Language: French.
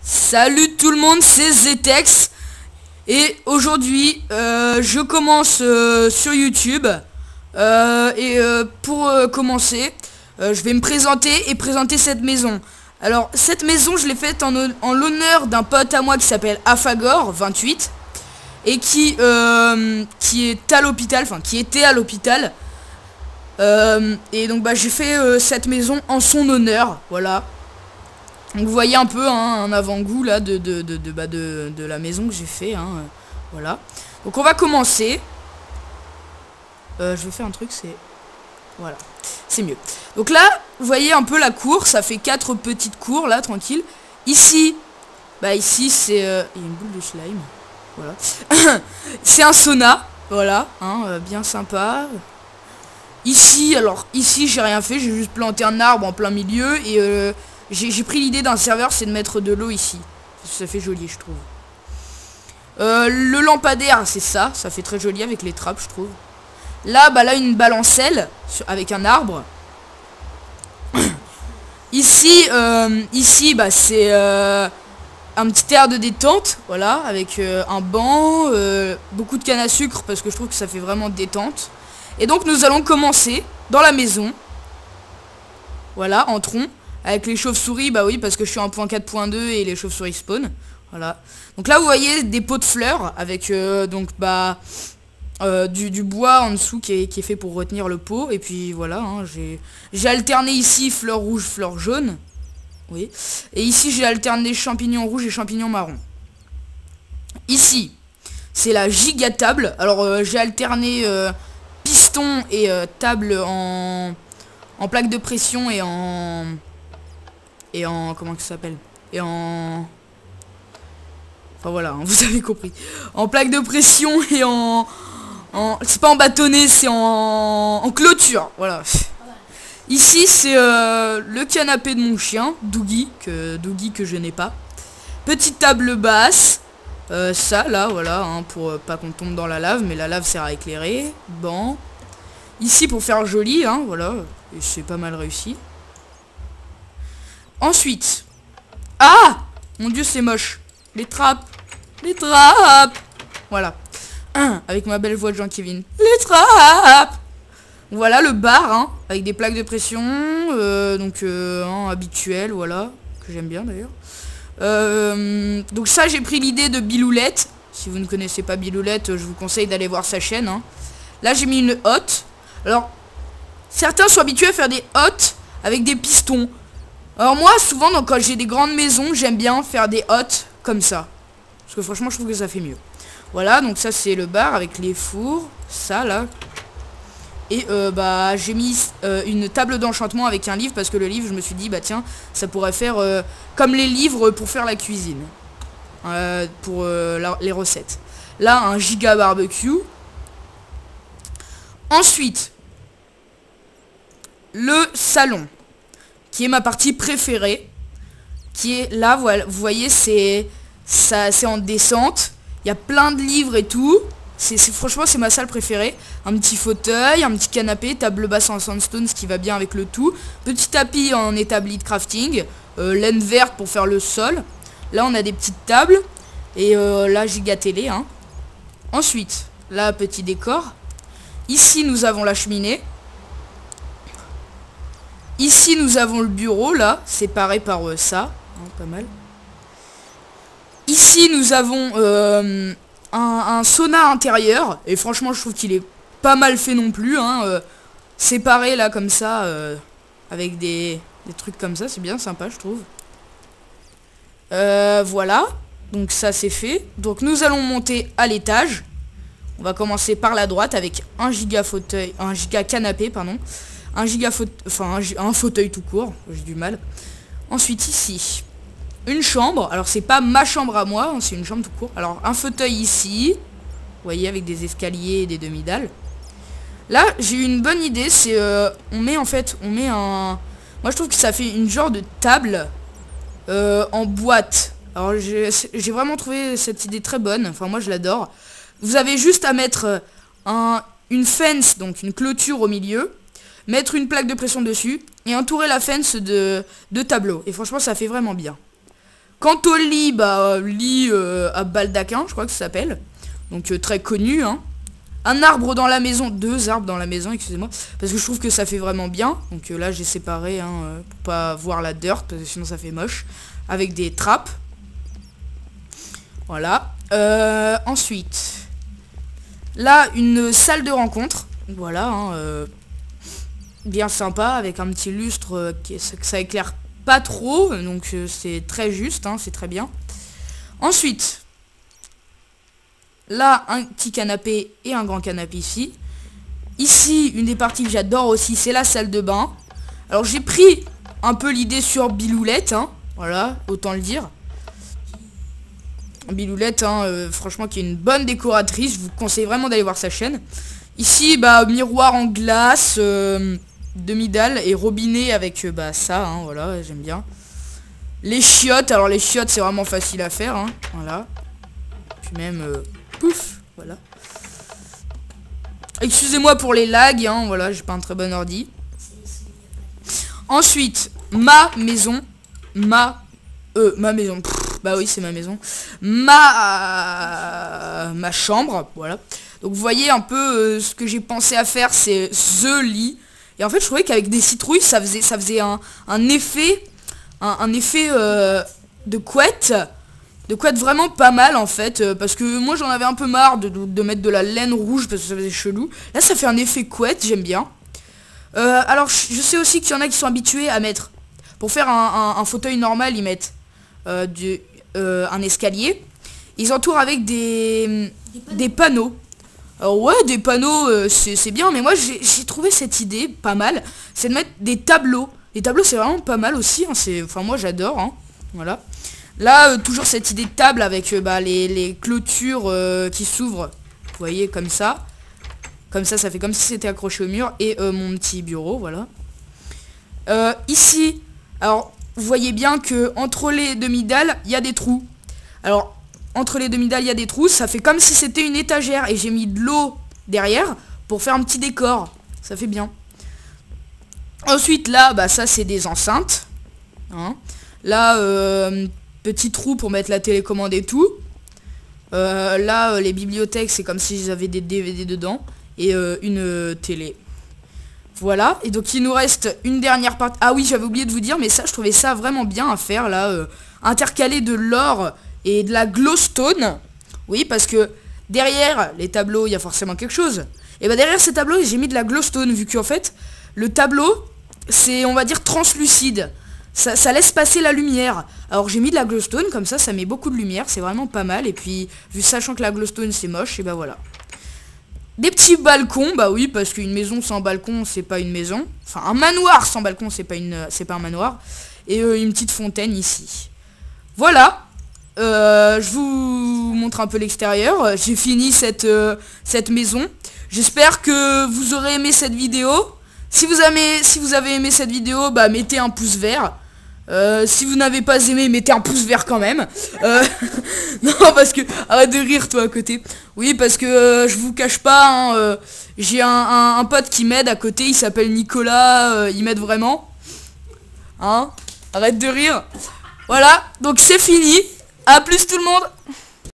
Salut tout le monde, c'est Zetex. Et aujourd'hui je commence sur YouTube. Pour commencer, je vais me présenter et présenter cette maison. Alors cette maison, je l'ai faite en l'honneur d'un pote à moi qui s'appelle Afagor28 et qui est à l'hôpital, enfin qui était à l'hôpital. Et donc j'ai fait cette maison en son honneur, voilà. Donc vous voyez un peu un avant-goût là de la maison que j'ai fait, voilà. Donc on va commencer. Je vais faire un truc, c'est... Voilà, c'est mieux. Donc là, vous voyez un peu la cour, ça fait 4 petites cours là, tranquille. Ici, ici c'est... il y a une boule de slime, voilà. C'est un sauna, voilà, bien sympa. Ici, alors, ici j'ai rien fait, j'ai juste planté un arbre en plein milieu et... j'ai pris l'idée d'un serveur, c'est de mettre de l'eau ici. Ça fait joli, je trouve. Le lampadaire, c'est ça. Ça fait très joli avec les trappes, je trouve. Là, là, une balancelle avec un arbre. Ici, c'est un petit air de détente. Voilà, avec un banc, beaucoup de canne à sucre parce que je trouve que ça fait vraiment détente. Et donc, nous allons commencer dans la maison. Voilà, entrons. Avec les chauves-souris, oui, parce que je suis en 1.4.2 et les chauves-souris spawn. Voilà. Donc là, vous voyez des pots de fleurs avec, du bois en dessous qui est fait pour retenir le pot. Et puis voilà, j'ai alterné ici fleurs rouges, fleurs jaunes. Oui. Et ici, j'ai alterné champignons rouges et champignons marrons. Ici, c'est la giga table. Alors, j'ai alterné piston et table en plaque de pression et en comment ça s'appelle, et en... Enfin voilà, vous avez compris. En plaque de pression et c'est pas en bâtonnet, c'est en clôture, voilà. Ici c'est le canapé de mon chien, Doogie que je n'ai pas. Petite table basse, ça là, voilà, pour pas qu'on tombe dans la lave, mais la lave sert à éclairer. Banc. Ici pour faire joli, voilà, et c'est pas mal réussi. Ensuite, mon dieu, c'est moche. Les trappes, voilà. Avec ma belle voix de Jean-Kevin. Les trappes. Voilà le bar, avec des plaques de pression, habituel, voilà, que j'aime bien d'ailleurs. Donc ça, j'ai pris l'idée de Biloulette. Si vous ne connaissez pas Biloulette, je vous conseille d'aller voir sa chaîne. Là, j'ai mis une hotte. Alors, certains sont habitués à faire des hottes avec des pistons. Alors moi, souvent, quand j'ai des grandes maisons, j'aime bien faire des hottes comme ça. Parce que franchement, je trouve que ça fait mieux. Voilà, donc ça, c'est le bar avec les fours. Ça, là. Et j'ai mis une table d'enchantement avec un livre. Parce que le livre, je me suis dit, tiens, ça pourrait faire comme les livres pour faire la cuisine. Pour les recettes. Là, un giga barbecue. Ensuite, le salon. Qui est ma partie préférée, qui est là, voilà, vous voyez, c'est en descente, il y a plein de livres et tout, franchement c'est ma salle préférée. Un petit fauteuil, un petit canapé, table basse en sandstone, ce qui va bien avec le tout, petit tapis en établi de crafting, laine verte pour faire le sol, là on a des petites tables, et là giga télé, Ensuite, là petit décor, ici nous avons la cheminée. Ici, nous avons le bureau, là, séparé par ça. Pas mal. Ici, nous avons un sauna intérieur. Et franchement, je trouve qu'il est pas mal fait non plus. Séparé, là, comme ça, avec des trucs comme ça. C'est bien sympa, je trouve. Voilà. Donc, ça, c'est fait. Donc, nous allons monter à l'étage. On va commencer par la droite avec un giga fauteuil, un giga canapé, pardon. Un fauteuil tout court, j'ai du mal. Ensuite ici, une chambre. Alors c'est pas ma chambre à moi, c'est une chambre tout court. Alors un fauteuil ici, vous voyez, avec des escaliers et des demi-dalles. Là j'ai eu une bonne idée, c'est on met un... Moi je trouve que ça fait une genre de table en boîte. Alors j'ai vraiment trouvé cette idée très bonne, enfin moi je l'adore. Vous avez juste à mettre une fence, donc une clôture au milieu. Mettre une plaque de pression dessus et entourer la fence de tableaux. Et franchement, ça fait vraiment bien. Quant au lit, bah lit à baldaquin, je crois que ça s'appelle. Donc très connu, hein. Un arbre dans la maison, 2 arbres dans la maison, excusez-moi, parce que je trouve que ça fait vraiment bien. Donc là j'ai séparé, hein, pour pas voir la dirt, parce que sinon ça fait moche. Avec des trappes. Voilà. Ensuite, là une salle de rencontre. Voilà, hein, bien sympa, avec un petit lustre que ça éclaire pas trop, donc c'est très juste, hein, c'est très bien. Ensuite, là un petit canapé et un grand canapé ici. Ici, une des parties que j'adore aussi, c'est la salle de bain. Alors j'ai pris un peu l'idée sur Biloulette, hein, voilà, autant le dire. Biloulette, hein, franchement, qui est une bonne décoratrice, je vous conseille vraiment d'aller voir sa chaîne. Ici, bah, miroir en glace, demi-dalle et robinet avec bah, ça, hein, voilà, j'aime bien. Les chiottes, alors les chiottes c'est vraiment facile à faire, hein, voilà. Puis même, pouf, voilà. Excusez-moi pour les lags, hein, voilà, j'ai pas un très bon ordi. Ensuite, ma maison, ma maison, bah oui c'est ma maison, ma chambre, voilà. Donc vous voyez un peu ce que j'ai pensé à faire, c'est the lit. Et en fait je trouvais qu'avec des citrouilles ça faisait un effet de couette vraiment pas mal en fait, parce que moi j'en avais un peu marre de mettre de la laine rouge parce que ça faisait chelou. Là ça fait un effet couette, j'aime bien. Alors je sais aussi qu'il y en a qui sont habitués à mettre, pour faire un fauteuil normal ils mettent un escalier, ils entourent avec des panneaux. Alors ouais, des panneaux c'est bien, mais moi j'ai trouvé cette idée pas mal, c'est de mettre des tableaux. Les tableaux c'est vraiment pas mal aussi, hein, enfin moi j'adore, hein, voilà. Là toujours cette idée de table avec bah, les clôtures qui s'ouvrent, vous voyez comme ça. Comme ça fait comme si c'était accroché au mur, et mon petit bureau, voilà. Ici, alors vous voyez bien que entre les demi-dalles il y a des trous. Alors entre les demi-dalles il y a des trous, ça fait comme si c'était une étagère, et j'ai mis de l'eau derrière pour faire un petit décor, ça fait bien. Ensuite là, bah ça c'est des enceintes, hein. Là petit trou pour mettre la télécommande et tout. Là les bibliothèques c'est comme si j'avais des DVD dedans, et une télé. Voilà, et donc il nous reste une dernière partie. Ah oui, j'avais oublié de vous dire, mais ça je trouvais ça vraiment bien à faire là, intercaler de l'or et de la glowstone. Oui, parce que derrière les tableaux il y a forcément quelque chose. Et bah derrière ces tableaux j'ai mis de la glowstone, vu qu'en fait le tableau c'est, on va dire, translucide. Ça laisse passer la lumière. Alors j'ai mis de la glowstone, comme ça met beaucoup de lumière, c'est vraiment pas mal. Et puis vu sachant que la glowstone c'est moche, et bah voilà. Des petits balcons, bah oui, parce qu'une maison sans balcon c'est pas une maison. Enfin un manoir sans balcon c'est pas un manoir. Et une petite fontaine ici. Voilà. Je vous montre un peu l'extérieur. J'ai fini cette maison. J'espère que vous aurez aimé cette vidéo. Si vous avez aimé cette vidéo, bah mettez un pouce vert. Si vous n'avez pas aimé, mettez un pouce vert quand même. Non, parce que arrête de rire toi à côté. Oui, parce que je vous cache pas, hein, j'ai un pote qui m'aide à côté, il s'appelle Nicolas, il m'aide vraiment. Hein, arrête de rire. Voilà, donc c'est fini. À plus tout le monde.